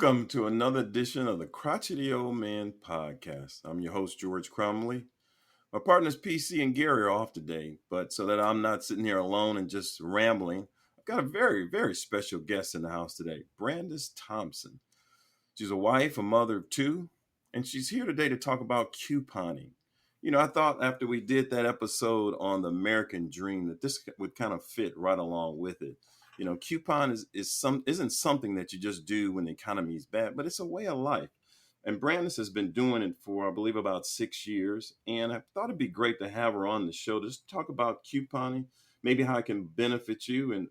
Welcome to another edition of the Crotchety Old Man Podcast. I'm your host, George Crumley. My partners, PC and Gary, are off today, but so that I'm not sitting here alone and just rambling, I've got a very, very special guest in the house today, Brandeis Thompson. She's a wife, a mother of two, and she's here today to talk about couponing. I thought after we did that episode on the American Dream that this would kind of fit right along with it. Coupon isn't something that you just do when the economy is bad, but it's a way of life. And Brandis has been doing it for, I believe, about 6 years. And I thought it'd be great to have her on the show to just talk about couponing, maybe how it can benefit you. And,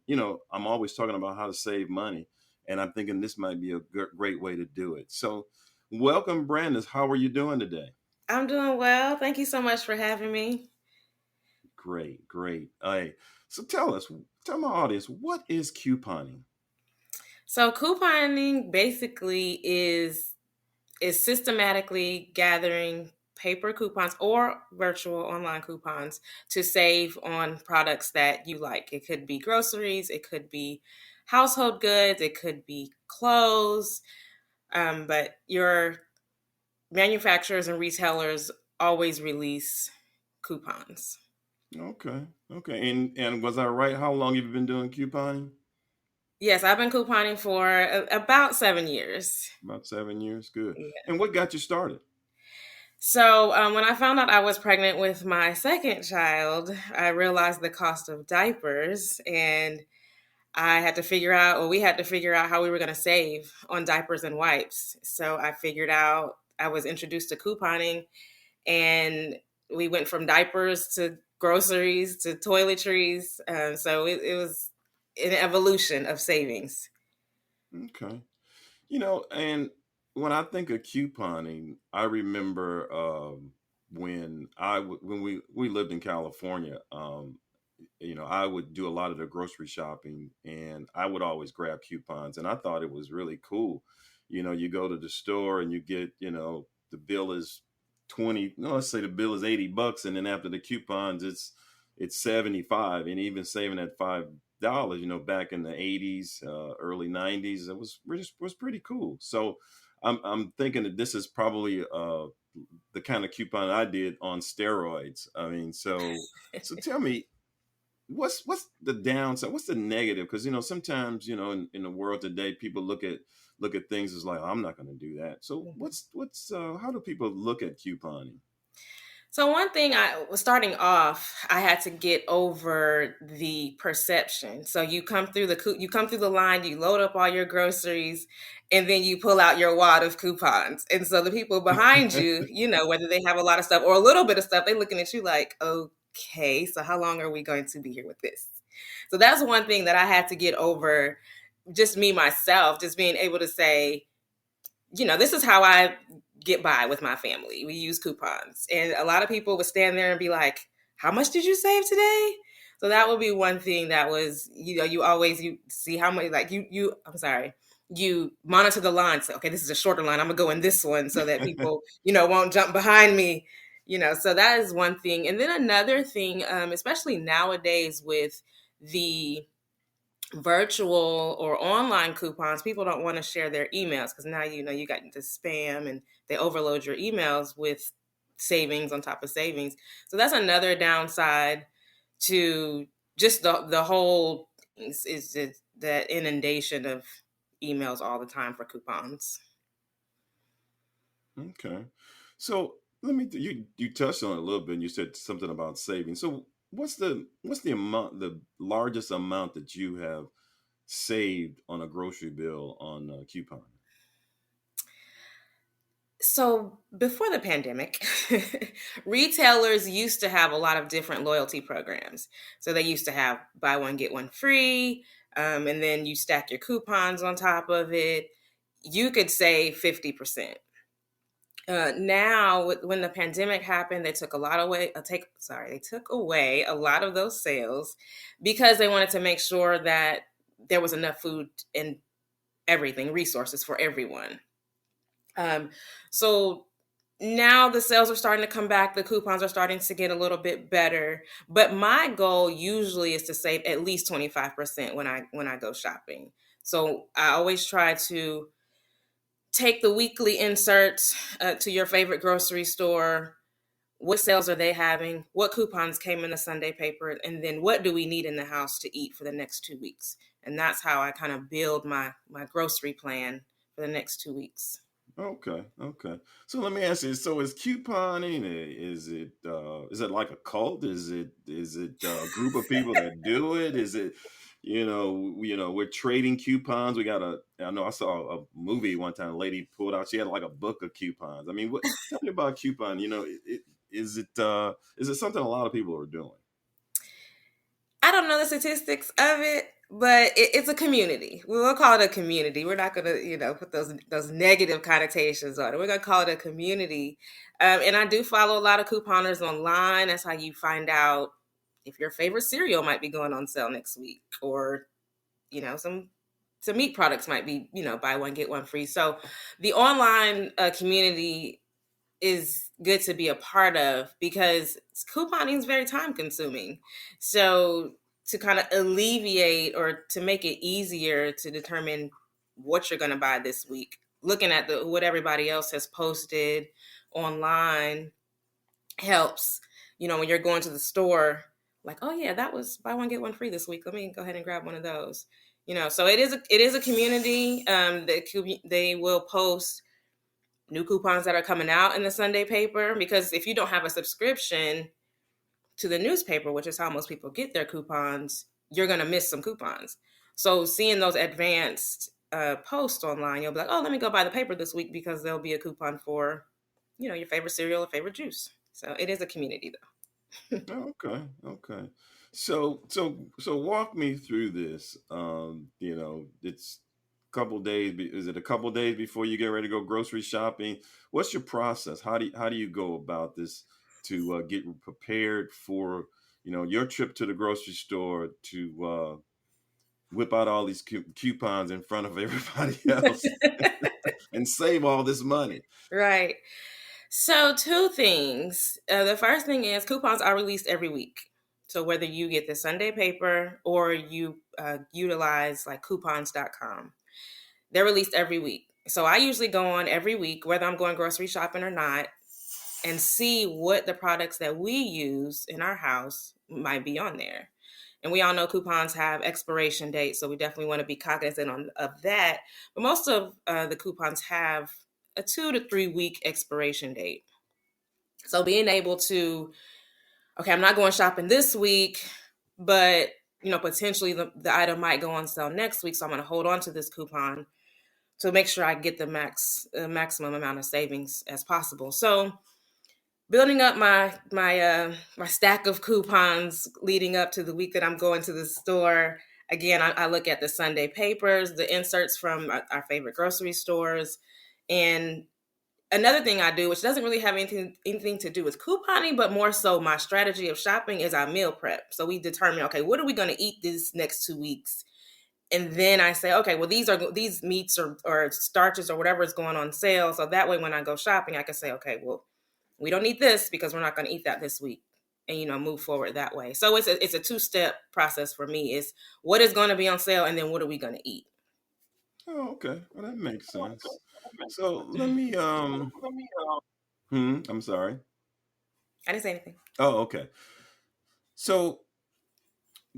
I'm always talking about how to save money. And I'm thinking this might be a great way to do it. So welcome, Brandis. How are you doing today? I'm doing well. Thank you so much for having me. Great, great. So tell my audience, what is couponing? So couponing basically is systematically gathering paper coupons or virtual online coupons to save on products that you like. It could be groceries, it could be household goods, it could be clothes, but your manufacturers and retailers always release coupons. Okay. And was I right? How long have you been doing couponing? Yes, I've been couponing for about 7 years. About 7 years. Good. Yeah. And what got you started? So when I found out I was pregnant with my second child, I realized the cost of diapers, and we had to figure out how we were going to save on diapers and wipes. So I was introduced to couponing, and we went from diapers to groceries to toiletries. So it was an evolution of savings. Okay. And when I think of couponing, I remember when we lived in California. I would do a lot of the grocery shopping, and I would always grab coupons, and I thought it was really cool. You go to the store and you get, the bill is 20. No, let's say the bill is $80, and then after the coupons, it's 75, and even saving that $5. Back in the 80s, early 90s, it was pretty cool. So I'm thinking that this is probably the kind of coupon I did on steroids. I mean, so tell me, what's the downside? What's the negative? Because sometimes in the world today, people look at things as like, I'm not going to do that. So what's how do people look at couponing? So one thing I was starting off, I had to get over the perception. So you come through the line, you load up all your groceries, and then you pull out your wad of coupons. And so the people behind you, whether they have a lot of stuff or a little bit of stuff, they're looking at you like, okay, so how long are we going to be here with this? So that's one thing that I had to get over, just me, myself, just being able to say, this is how I get by with my family. We use coupons. And a lot of people would stand there and be like, how much did you save today? So that would be one thing that was, you see how many, like you monitor the line. So, okay, this is a shorter line. I'm gonna go in this one so that people, won't jump behind me, so that is one thing. And then another thing, especially nowadays with the virtual or online coupons, people don't want to share their emails because now you got the spam and they overload your emails with savings on top of savings. So that's another downside to just the whole is just that inundation of emails all the time for coupons. Okay, so you touched on it a little bit, and you said something about saving. So what's the the largest amount that you have saved on a grocery bill on a coupon? So before the pandemic, retailers used to have a lot of different loyalty programs. So they used to have buy one, get one free, and then you stack your coupons on top of it. You could save 50%. Now, when the pandemic happened, they took they took away a lot of those sales because they wanted to make sure that there was enough food and everything, resources for everyone. So now the sales are starting to come back. The coupons are starting to get a little bit better. But my goal usually is to save at least 25% when I go shopping. So I always try to take the weekly inserts to your favorite grocery store. What sales are they having? What coupons came in the Sunday paper? And then what do we need in the house to eat for the next 2 weeks? And that's how I kind of build my grocery plan for the next 2 weeks. Okay, okay. So let me ask you. So is couponing? Is it like a cult? Is it a group of people that do it? Is it we're trading coupons. We got a. I know I saw a movie one time. A lady pulled out. She had like a book of coupons. I mean, what? Tell me about coupon. Is it something a lot of people are doing? I don't know the statistics of it, but it's a community. We'll call it a community. We're not going to, put those negative connotations on it. We're going to call it a community. And I do follow a lot of couponers online. That's how you find out if your favorite cereal might be going on sale next week, or some meat products might be, buy one get one free. So the online community is good to be a part of, because couponing is very time consuming. So to kind of alleviate, or to make it easier to determine what you're going to buy this week, looking at what everybody else has posted online helps. When you're going to the store, like, oh yeah, that was buy one get one free this week, let me go ahead and grab one of those. So it is a community. They will post new coupons that are coming out in the Sunday paper, because if you don't have a subscription to the newspaper, which is how most people get their coupons, you're going to miss some coupons. So seeing those advanced posts online, you'll be like, oh, let me go buy the paper this week, because there'll be a coupon for, your favorite cereal or favorite juice. So it is a community, though. Oh, okay, okay. So walk me through this. It's a couple days. Is it a couple days before you get ready to go grocery shopping? What's your process? How do you go about this to get prepared for your trip to the grocery store to whip out all these coupons in front of everybody else and save all this money? Right. So two things. The first thing is coupons are released every week. So whether you get the Sunday paper or you utilize like coupons.com, they're released every week. So I usually go on every week, whether I'm going grocery shopping or not, and see what the products that we use in our house might be on there. And we all know coupons have expiration dates, so we definitely want to be cognizant of that. But most of the coupons have a 2 to 3 week expiration date. So being able to, okay, I'm not going shopping this week, but potentially the item might go on sale next week, so I'm going to hold on to this coupon to make sure I get the maximum amount of savings as possible. So building up my stack of coupons leading up to the week that I'm going to the store. Again, I look at the Sunday papers, the inserts from our favorite grocery stores, and another thing I do, which doesn't really have anything to do with couponing, but more so my strategy of shopping, is I meal prep. So we determine, okay, what are we going to eat these next 2 weeks? And then I say, okay, well, these meats or starches or whatever is going on sale. So that way, when I go shopping, I can say, okay, well, we don't need this because we're not going to eat that this week, and move forward that way. So it's a 2-step process for me. Is what is going to be on sale, and then what are we going to eat? Oh, okay. Well, that makes sense. So let me I'm sorry. I didn't say anything. Oh, okay. So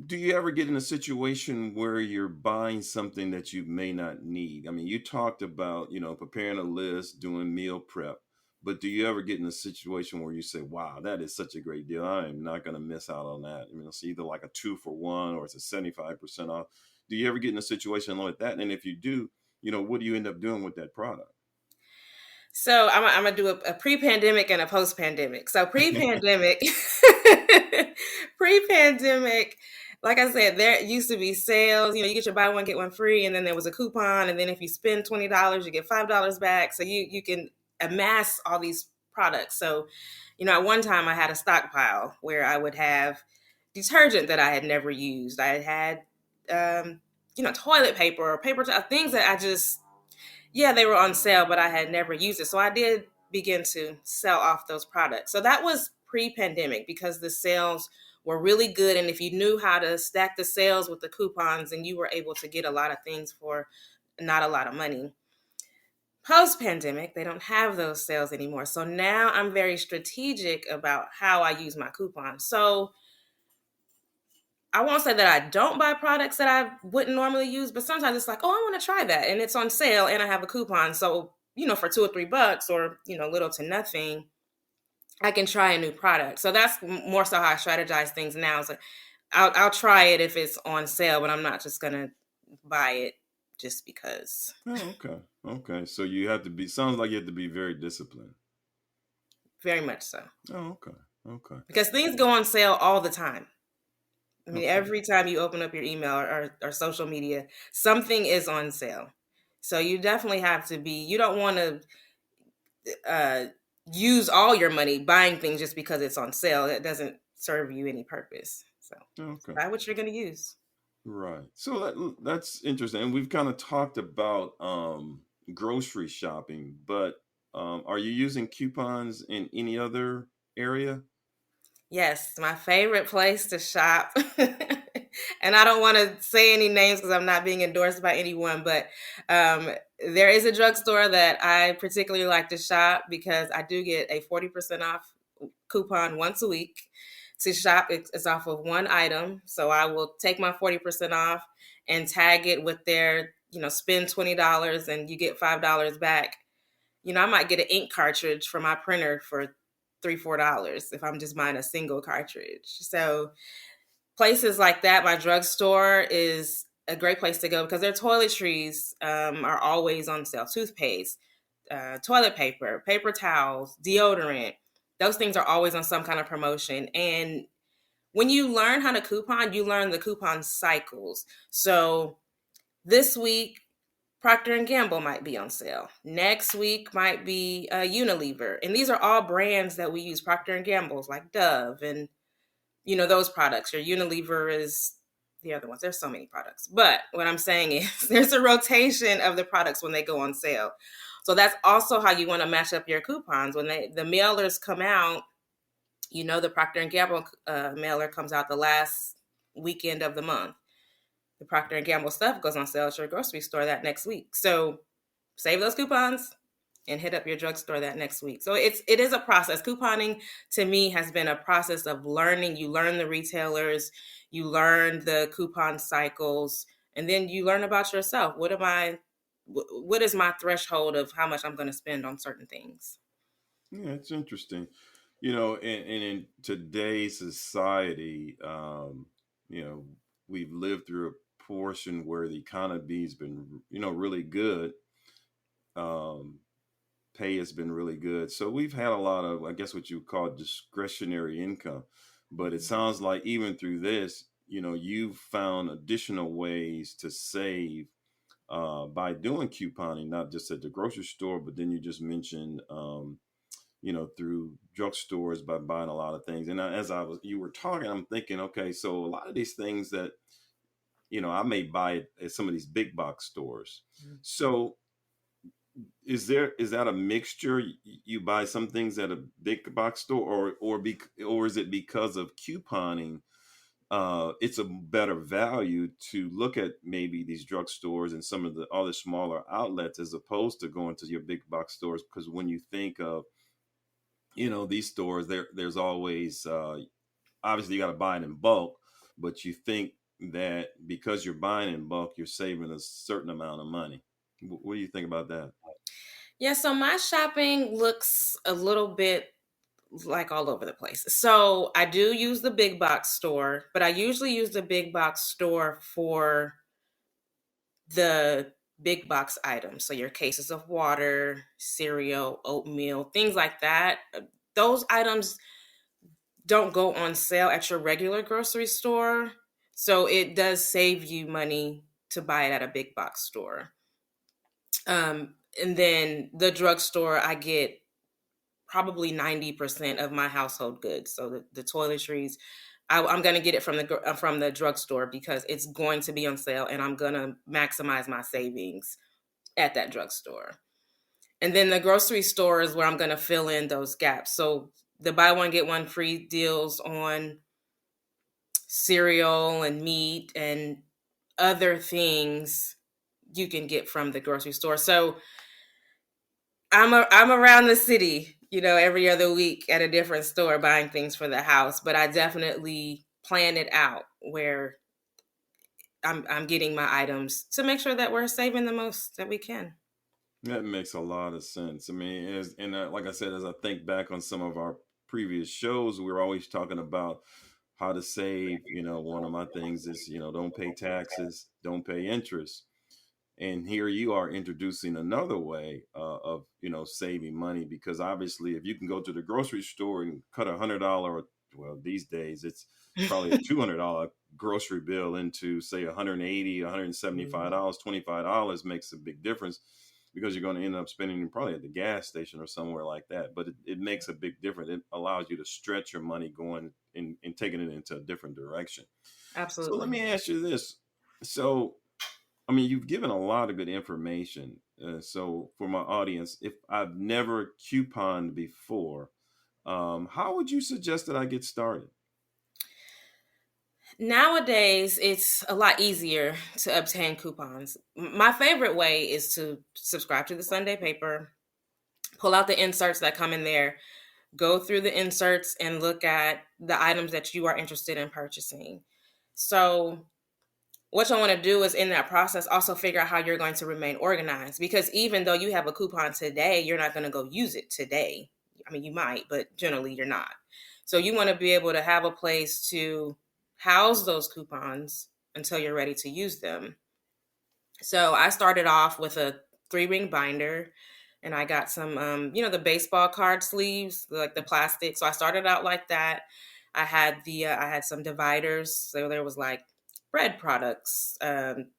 do you ever get in a situation where you're buying something that you may not need? I mean, you talked about, preparing a list, doing meal prep, but do you ever get in a situation where you say, wow, that is such a great deal. I am not going to miss out on that. I mean, it's either like a 2 for 1 or it's a 75% off. Do you ever get in a situation like that? And if you do, what do you end up doing with that product? So I'm gonna do a pre-pandemic and a post-pandemic. So pre-pandemic, pre-pandemic, like I said, there used to be sales. You get your buy one get one free, and then there was a coupon, and then if you spend $20, you get $5 back. So you can amass all these products. So at one time I had a stockpile where I would have detergent that I had never used. I had toilet paper or paper things that I just, yeah, they were on sale, but I had never used it. So I did begin to sell off those products. So that was pre-pandemic, because the sales were really good. And if you knew how to stack the sales with the coupons, and you were able to get a lot of things for not a lot of money. Post-pandemic, they don't have those sales anymore. So now I'm very strategic about how I use my coupons. So I won't say that I don't buy products that I wouldn't normally use, but sometimes it's like, oh, I want to try that. And it's on sale and I have a coupon. So, for $2 or $3 or, little to nothing, I can try a new product. So that's more so how I strategize things now. So I'll try it if it's on sale, but I'm not just going to buy it just because. Oh, okay. Okay. So you have to be, sounds like you have to be very disciplined. Very much so. Oh, okay. Okay. Because things go on sale all the time. I mean, Okay. every time you open up your email or social media, something is on sale. So you definitely have to be, you don't want to use all your money buying things just because it's on sale. That doesn't serve you any purpose. So Okay. buy what you're going to use. Right. So that's interesting. And we've kind of talked about grocery shopping, but are you using coupons in any other area? Yes, my favorite place to shop. And I don't want to say any names because I'm not being endorsed by anyone, but um, there is a drugstore that I particularly like to shop because I do get a 40% off coupon once a week to shop. It's off of one item. So I will take my 40% off and tag it with their, spend $20 and you get $5 back. I might get an ink cartridge for my printer for $3-4 if I'm just buying a single cartridge. So places like that, my drugstore is a great place to go because their toiletries are always on sale. Toothpaste, toilet paper, paper towels, deodorant. Those things are always on some kind of promotion. And when you learn how to coupon, you learn the coupon cycles. So this week, Procter and Gamble might be on sale. Next week might be Unilever. And these are all brands that we use. Procter and Gamble's like Dove and, those products. Your Unilever is the other ones. There's so many products. But what I'm saying is there's a rotation of the products when they go on sale. So that's also how you want to match up your coupons. When the mailers come out, the Procter and Gamble mailer comes out the last weekend of the month. The Procter and Gamble stuff goes on sale at your grocery store that next week. So save those coupons and hit up your drugstore that next week. So it is a process. Couponing to me has been a process of learning. You learn the retailers, you learn the coupon cycles, and then you learn about yourself. What is my threshold of how much I'm going to spend on certain things? Yeah, it's interesting. And in today's society, we've lived through a portion where the economy's been, really good. Um, Pay has been really good. So we've had a lot of, I guess, what you call discretionary income. But it sounds like even through this, you've found additional ways to save by doing couponing, not just at the grocery store, but then you just mentioned, through drugstores by buying a lot of things. And as you were talking, I'm thinking, okay, so a lot of these things that, I may buy at some of these big box stores. Mm-hmm. So is that a mixture? You buy some things at a big box store, or is it because of couponing? It's a better value to look at maybe these drugstores and some of the other smaller outlets as opposed to going to your big box stores. Because when you think of these stores, there's always obviously you got to buy it in bulk, but you think that because you're buying in bulk, you're saving a certain amount of money. What do you think about that? Yeah, so my shopping looks a little bit like all over the place. So I do use the big box store, but I usually use the big box store for the big box items. So your cases of water, cereal, oatmeal, things like that. Those items don't go on sale at your regular grocery store. So it does save you money to buy it at a big box store. And then the drugstore, I get probably 90% of my household goods. So the toiletries, I'm going to get it from the drugstore because it's going to be on sale and I'm going to maximize my savings at that drugstore. And then the grocery store is where I'm going to fill in those gaps. So the buy one, get one free deals on cereal and meat and other things you can get from the grocery store. So I'm around the city, every other week at a different store buying things for the house, but I definitely plan it out where I'm getting my items to make sure that we're saving the most that we can. That makes a lot of sense. I mean, like I said, as I think back on some of our previous shows, we were always talking about how to save. One of my things is, don't pay taxes, don't pay interest. And here you are introducing another way of saving money, because obviously if you can go to the grocery store and cut $100, well, these days it's probably a $200 grocery bill into, say, 180, $175, $25 makes a big difference, because you're going to end up spending probably at the gas station or somewhere like that. But it makes a big difference. It allows you to stretch your money going and taking it into a different direction. So let Absolutely. me ask you this. So I mean, you've given a lot of good information. So, for my audience, if I've never couponed before, how would you suggest that I get started? Nowadays, it's a lot easier to obtain coupons. My favorite way is to subscribe to the Sunday paper, pull out the inserts that come in there, go through the inserts and look at the items that you are interested in purchasing. So, what you want to do is in that process also figure out how you're going to remain organized, because even though you have a coupon today, you're not going to go use it today. I mean, you might, but generally you're not. So you want to be able to have a place to house those coupons until you're ready to use them. So I started off with a 3-ring binder, and I got some, the baseball card sleeves, like the plastic. So I started out like that. I had some dividers. So there was like bread products,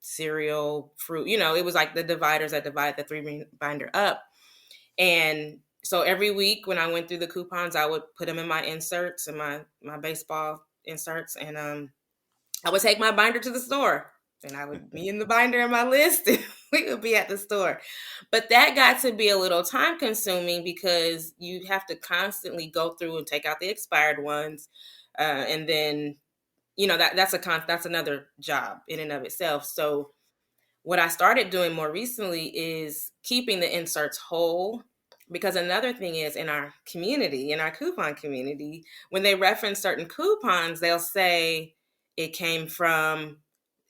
cereal, fruit. It was like the dividers that divide the 3-ring binder up. And so every week when I went through the coupons, I would put them in my inserts and my baseball inserts, and I would take my binder to the store, and I would be in the binder in my list, and we would be at the store. But that got to be a little time consuming, because you have to constantly go through and take out the expired ones, and then that's another job in and of itself. So what I started doing more recently is keeping the inserts whole. Because another thing is, in our community, in our coupon community, when they reference certain coupons, they'll say it came from,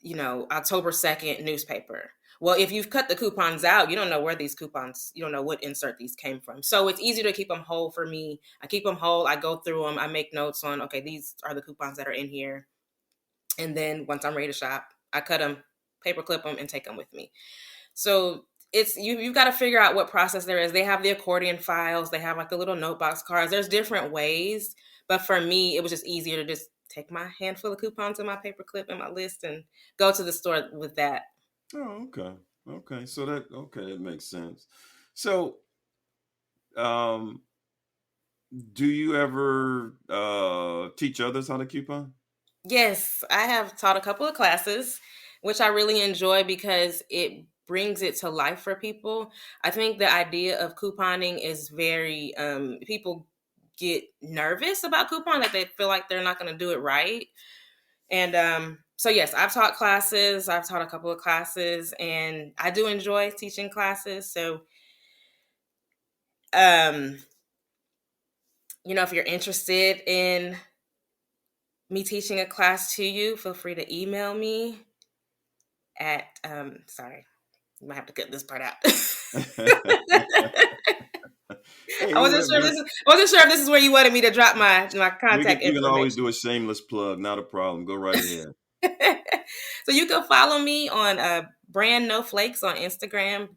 October 2nd newspaper. Well, if you've cut the coupons out, you don't know where these coupons, you don't know what insert these came from. So it's easy to keep them whole for me. I keep them whole. I go through them. I make notes on, okay, these are the coupons that are in here. And then once I'm ready to shop, I cut them, paper clip them, and take them with me. So it's you've got to figure out what process there is. They have the accordion files. They have like the little note box cards. There's different ways. But for me, it was just easier to just take my handful of coupons and my paper clip and my list and go to the store with that. Oh, okay. Okay. That makes sense. So, um, do you ever teach others how to coupon? Yes, I have taught a couple of classes, which I really enjoy because it brings it to life for people. I think the idea of couponing is very, people get nervous about coupon, that they feel like they're not going to do it right. And so, yes, I've taught classes. I've taught a couple of classes, and I do enjoy teaching classes. So, um, if you're interested in me teaching a class to you, feel free to email me at sorry, you might have to cut this part out. Hey, I wasn't sure if this is where you wanted me to drop my contact we can always information. do a shameless plug. Not a problem. Go right ahead. So you can follow me on Brand No Flakes on Instagram,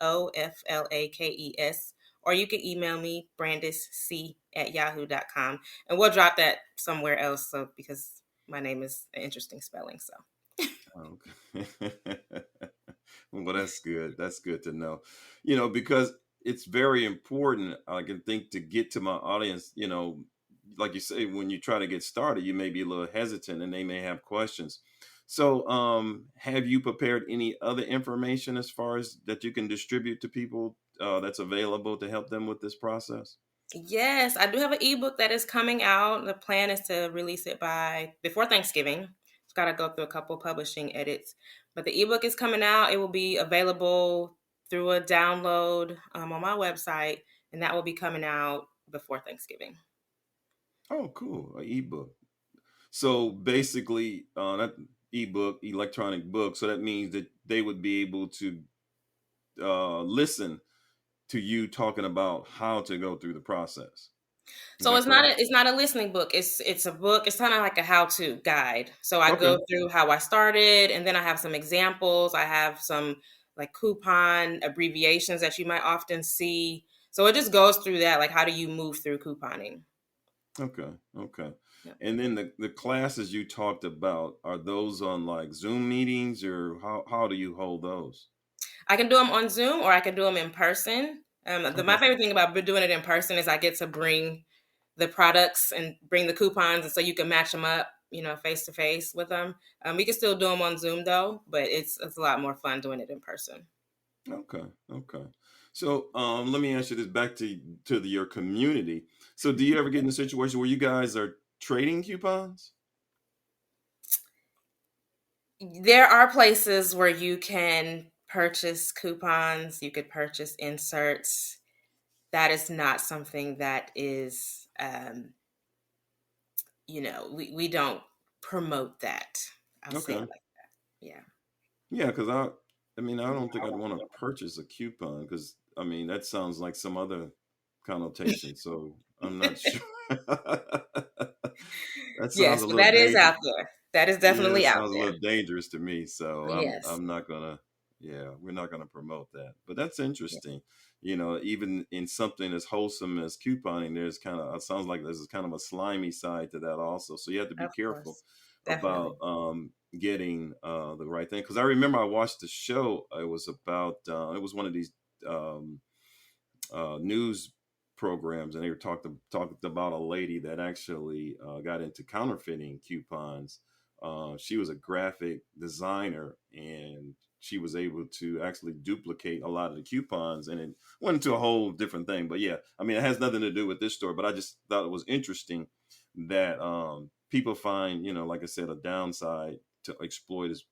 BRANNOFLAKES, or you can email me brandisc@yahoo.com, and we'll drop that somewhere else. So because my name is an interesting spelling, so. Okay. Well, that's good. That's good to know. Because it's very important, I can think, to get to my audience, like you say, when you try to get started, you may be a little hesitant and they may have questions. So, have you prepared any other information as far as that you can distribute to people that's available to help them with this process? Yes, I do have an ebook that is coming out. The plan is to release it by before Thanksgiving. It's got to go through a couple publishing edits, but the ebook is coming out. It will be available through a download on my website, and that will be coming out before Thanksgiving. Oh, cool. An ebook. So basically, that ebook, electronic book. So that means that they would be able to listen to you talking about how to go through the process. Is So that correct? it's not a listening book. It's a book. It's kind of like a how-to guide. So I Okay. go through how I started, and then I have some examples. I have some like coupon abbreviations that you might often see. So it just goes through that, like how do you move through couponing? Okay. Okay. Yeah. And then the classes you talked about, are those on like Zoom meetings, or how do you hold those? I can do them on Zoom or I can do them in person. My Okay. favorite thing about doing it in person is I get to bring the products and bring the coupons, and so you can match them up, face to face with them. We can still do them on Zoom though, but it's a lot more fun doing it in person. Okay. Okay. So let me ask you this, back your community. So do you ever get in a situation where you guys are trading coupons? There are places where you can purchase coupons, you could purchase inserts. That is not something that is, we don't promote that. I'll say it Okay. like that. Yeah. Yeah, because I mean, I don't think I'd want to purchase a coupon, because I mean that sounds like some other connotation. So I'm not sure. That sounds Yes, a but little that is dangerous. out there. That is Yeah, it definitely out sounds a there. little dangerous to me. So Yes. I'm not gonna. Yeah, we're not gonna promote that. But that's Yeah, interesting. Even in something as wholesome as couponing, there's kind of, it sounds like there's kind of a slimy side to that also. So you have to be of careful course. about Definitely. getting the right thing. Because I remember I watched the show. It was about it was one of these um, news programs, and they were talked about a lady that actually got into counterfeiting coupons. She was a graphic designer, and she was able to actually duplicate a lot of the coupons, and it went into a whole different thing. But yeah, I mean, it has nothing to do with this story, but I just thought it was interesting that people find, like I said, a downside to exploit as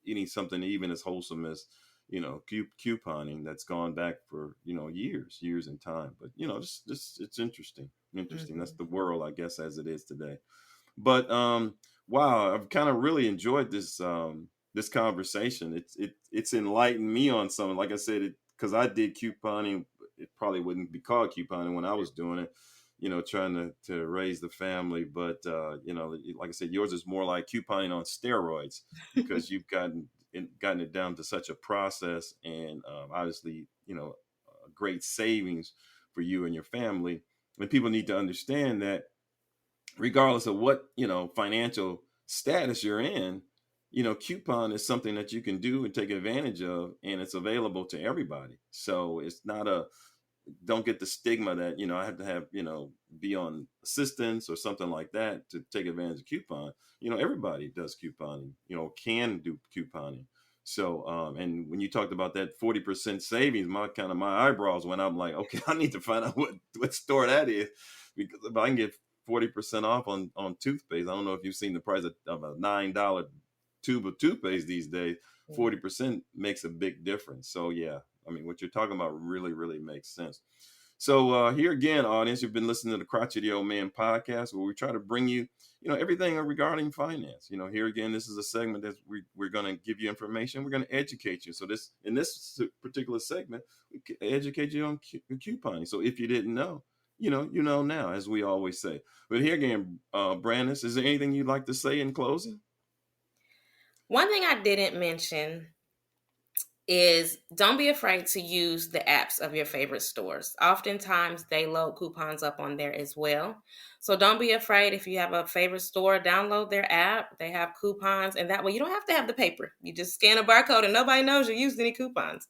eating something even as wholesome as couponing that's gone back for years in time. But just it's interesting. That's Hmm. the world, I guess, as it is today. But wow, I've kind of really enjoyed this conversation. It's enlightened me on something. Like I said, because I did couponing. It probably wouldn't be called couponing when I was doing it, trying to raise the family. But like I said, yours is more like couponing on steroids, because you've gotten it down to such a process, and obviously, great savings for you and your family. And people need to understand that regardless of what financial status you're in, coupon is something that you can do and take advantage of, and it's available to everybody. So it's not a don't get the stigma that I have to have be on assistance or something like that to take advantage of coupon. Everybody does couponing, can do couponing. So and when you talked about that 40% savings, my eyebrows went up, like, okay, I need to find out what store that is, because if I can get 40% off on toothpaste. I don't know if you've seen the price of a $9 tube of toothpaste these days. Yeah. 40% makes a big difference. So yeah, I mean, what you're talking about really, really makes sense. So here again, audience, you've been listening to the Crotchety Old Man podcast, where we try to bring you, everything regarding finance. Here again, this is a segment that we're going to give you information. We're going to educate you. So in this particular segment, we educate you on couponing. So if you didn't know, you know now, as we always say. But here again, Brandis, is there anything you'd like to say in closing? One thing I didn't mention is don't be afraid to use the apps of your favorite stores. Oftentimes they load coupons up on there as well. So don't be afraid. If you have a favorite store, download their app. They have coupons, and that way you don't have to have the paper. You just scan a barcode and nobody knows you used any coupons.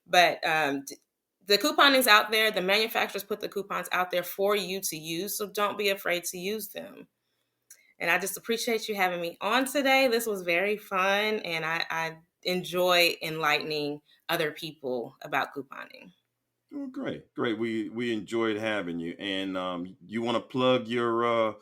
But the couponing's out there. The manufacturers put the coupons out there for you to use. So don't be afraid to use them. And I just appreciate you having me on today. This was very fun, and I enjoy enlightening other people about couponing. Oh, great. We enjoyed having you. And you want to plug your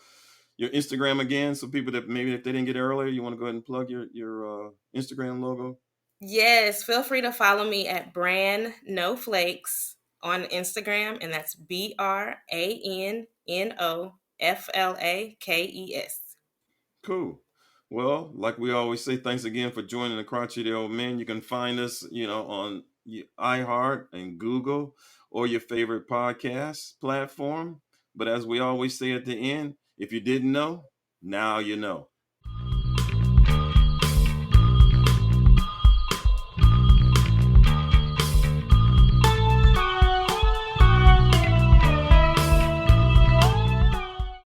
Instagram again, so people that maybe if they didn't get it earlier, you want to go ahead and plug your Instagram logo. Yes, feel free to follow me at Brand No Flakes on Instagram, and that's BRANNOFLAKES. Cool. Well, like we always say, thanks again for joining the Crotchety Old Men. You can find us, on iHeart and Google or your favorite podcast platform. But as we always say at the end, if you didn't know, now you know.